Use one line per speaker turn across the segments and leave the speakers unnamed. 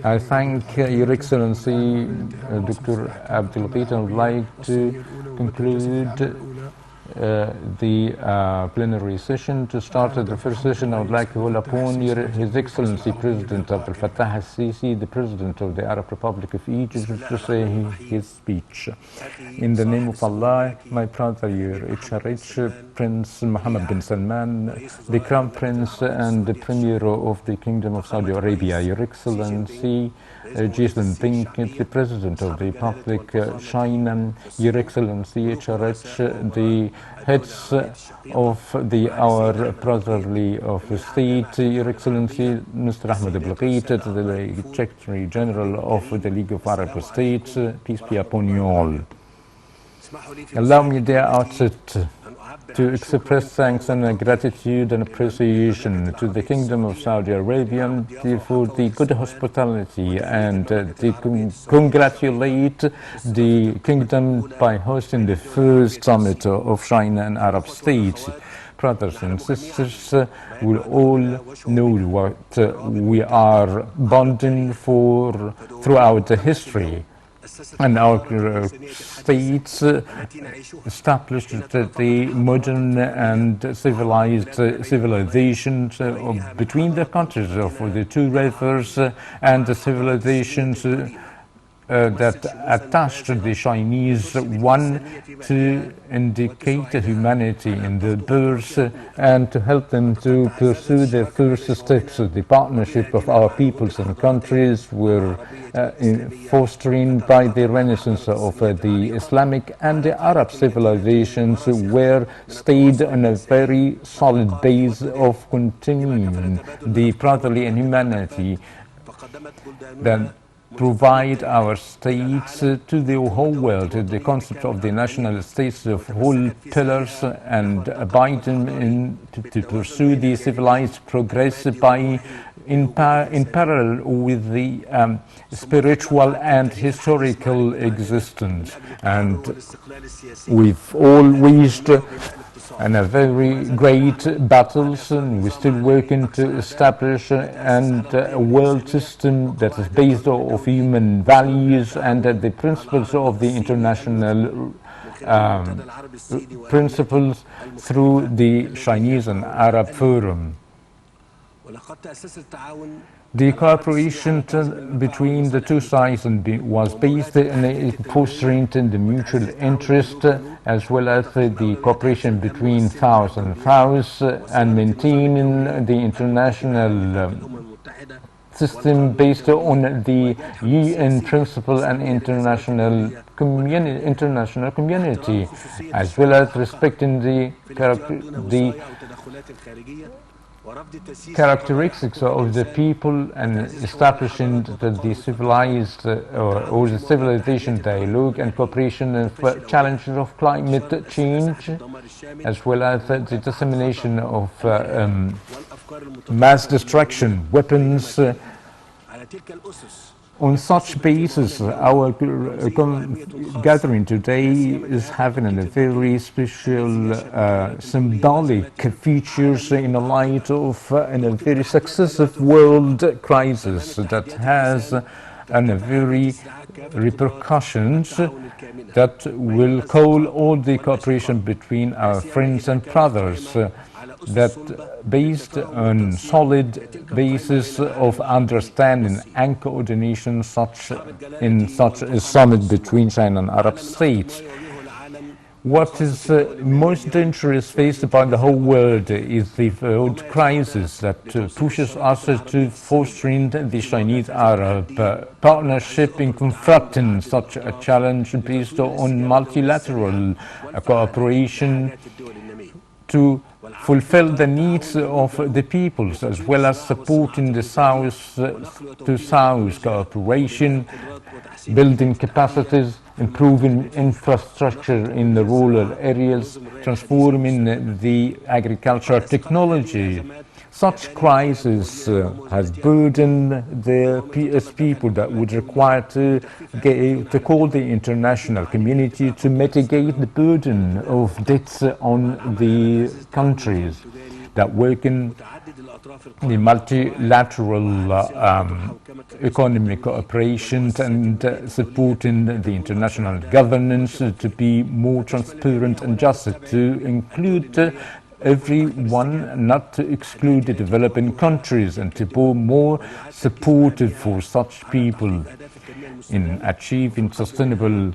I thank Your Excellency, Dr. Abdul Ghait, and would like to conclude the plenary session. To start the first session, I would like to call upon His Excellency President Abdel Fattah al-Sisi, the President of the Arab Republic of Egypt, to say his speech. In the name of Allah, my brother, Your Excellency Prince Mohammed bin Salman, the Crown Prince and the Premier of the Kingdom of Saudi Arabia, Your Excellency Jason Pinkett, the President of the Republic, China, Your Excellency HRH, the heads of our brotherly of state, Your Excellency Mr. Ahmed Abdel Ghait, the Secretary General of the League of Arab States, peace be upon you all. Allow me the outset to express thanks and gratitude and appreciation to the Kingdom of Saudi Arabia for the good hospitality and to congratulate the Kingdom by hosting the first summit of China and Arab states. Brothers and sisters, we all know what we are bonding for throughout the history. And our states established the modern and civilized civilizations between the countries of the two rivers and the civilizations that attached the Chinese, one to indicate humanity in their birth and to help them to pursue their first steps. The partnership of our peoples and countries were fostering by the renaissance of the Islamic and the Arab civilizations, were stayed on a very solid base of continuing the brotherly and humanity that provide our states to the whole world. The concept of the national states of whole pillars and abiding to pursue the civilized progress by in parallel with the spiritual and historical existence. And we've all wished and a very great battles, and we're still working to establish a world system that is based on human values and the principles of the international principles through the Chinese and Arab Forum. The cooperation between the two sides was based on fostering the mutual interest, as well as the cooperation between South and South, and maintaining the international system based on the UN principle and international community, as well as respecting the characteristics of the people and establishing the civilized or the civilization dialogue and cooperation and challenges of climate change, as well as the dissemination of mass destruction weapons. On such basis, our gathering today is having a very special symbolic features in the light of a very successive world crisis that has very repercussions that will call all the cooperation between our friends and brothers that based on solid basis of understanding and coordination in such a summit between China and Arab states. What is most dangerous faced by the whole world is the food crisis that pushes us to fostering the Chinese-Arab partnership in confronting such a challenge based on multilateral cooperation to fulfill the needs of the peoples, as well as supporting the South-to-South cooperation, building capacities, improving infrastructure in the rural areas, transforming the agricultural technology. Such crisis has burdened the people that would require to call the international community to mitigate the burden of debts on the countries that working the multilateral economic cooperation and supporting the international governance to be more transparent and just, to include everyone, not to exclude the developing countries, and to be more supportive for such people in achieving sustainable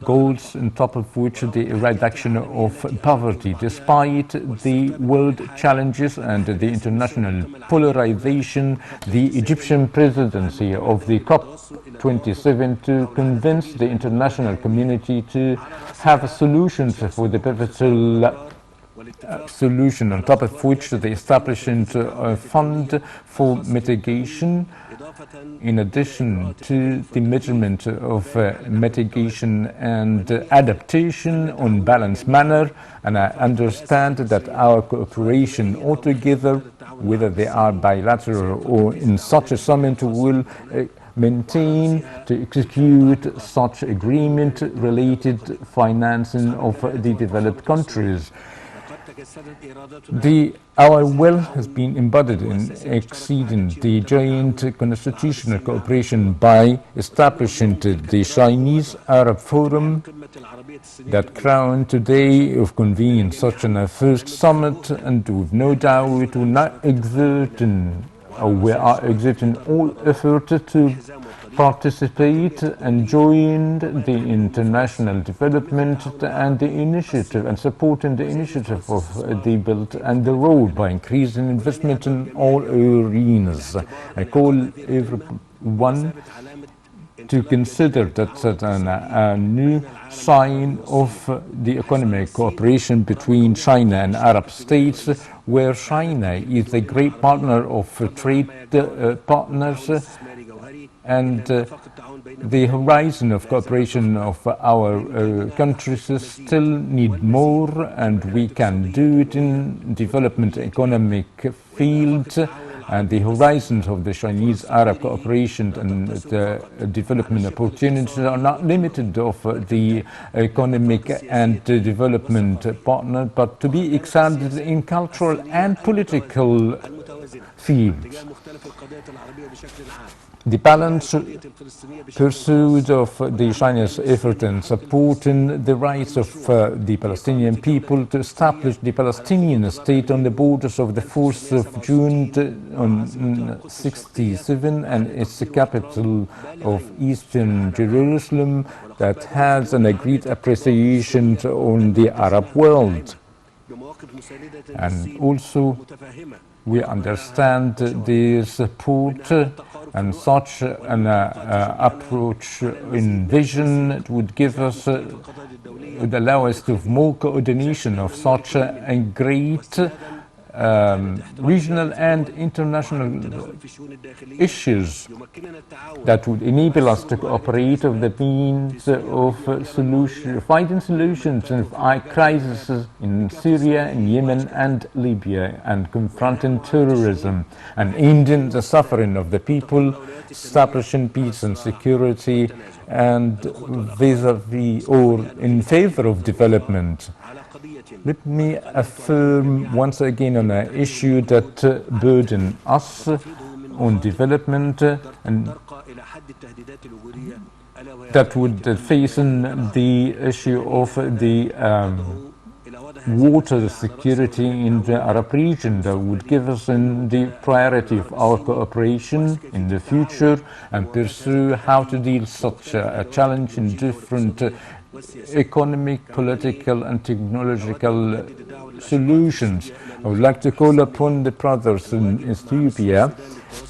goals, on top of which the reduction of poverty. Despite the world challenges and the international polarization, the Egyptian presidency of the COP27 to convince the international community to have solutions for the pivotal solution, on top of which the establishment of a fund for mitigation, in addition to the measurement of mitigation and adaptation on balanced manner. And I understand that our cooperation altogether, whether they are bilateral or in such a summit, will maintain to execute such agreement related financing of the developed countries. Our will has been embodied in exceeding the joint constitutional cooperation by establishing the Chinese Arab Forum that crowned today of convening such a first summit, and with no doubt we are exerting all effort to participate and join the international development and the initiative, and supporting the initiative of the Belt and the Road by increasing investment in all arenas. I call everyone to consider that a new sign of the economic cooperation between China and Arab states, where China is a great partner of trade partners, and the horizon of cooperation of our countries still need more, and we can do it in development economic field. And the horizons of the Chinese Arab cooperation and the development opportunities are not limited of the economic and development partner, but to be expanded in cultural and political fields. The balanced pursuit of the Chinese effort in supporting the rights of the Palestinian people to establish the Palestinian state on the borders of the 4th of June on 67, and its capital of Eastern Jerusalem, that has an agreed appreciation on the Arab world. And also we understand the support, and such an approach in vision would give us, would allow us to have more coordination of such a great regional and international issues that would enable us to cooperate of the means of finding solutions in crises in Syria, in Yemen and Libya, and confronting terrorism and ending the suffering of the people, establishing peace and security, and vis-a-vis or in favor of development. Let me affirm once again on an issue that burden us on development, and that would face the issue of the water security in the Arab region, that would give us the priority of our cooperation in the future, and pursue how to deal such a challenge in different economic, political and technological solutions. I would like to call upon the brothers in Ethiopia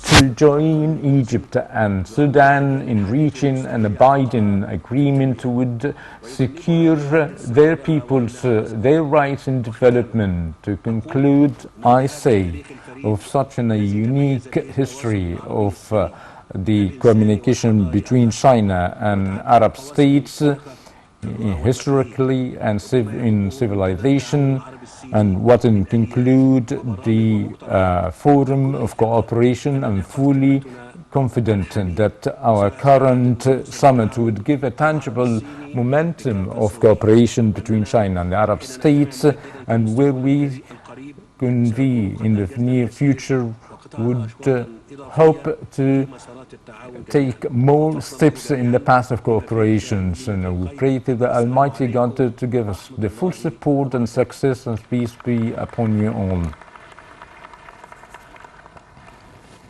to join Egypt and Sudan in reaching an abiding agreement would secure their people's their rights in development. To conclude, I say, of such a unique history of the communication between China and Arab states, historically and in civilization, and what in conclude the forum of cooperation. I'm fully confident that our current summit would give a tangible momentum of cooperation between China and the Arab states, and where we convene in the near future would hope to take more steps in the path of cooperation. And we pray to the Almighty God to give us the full support and success, and peace be upon you all.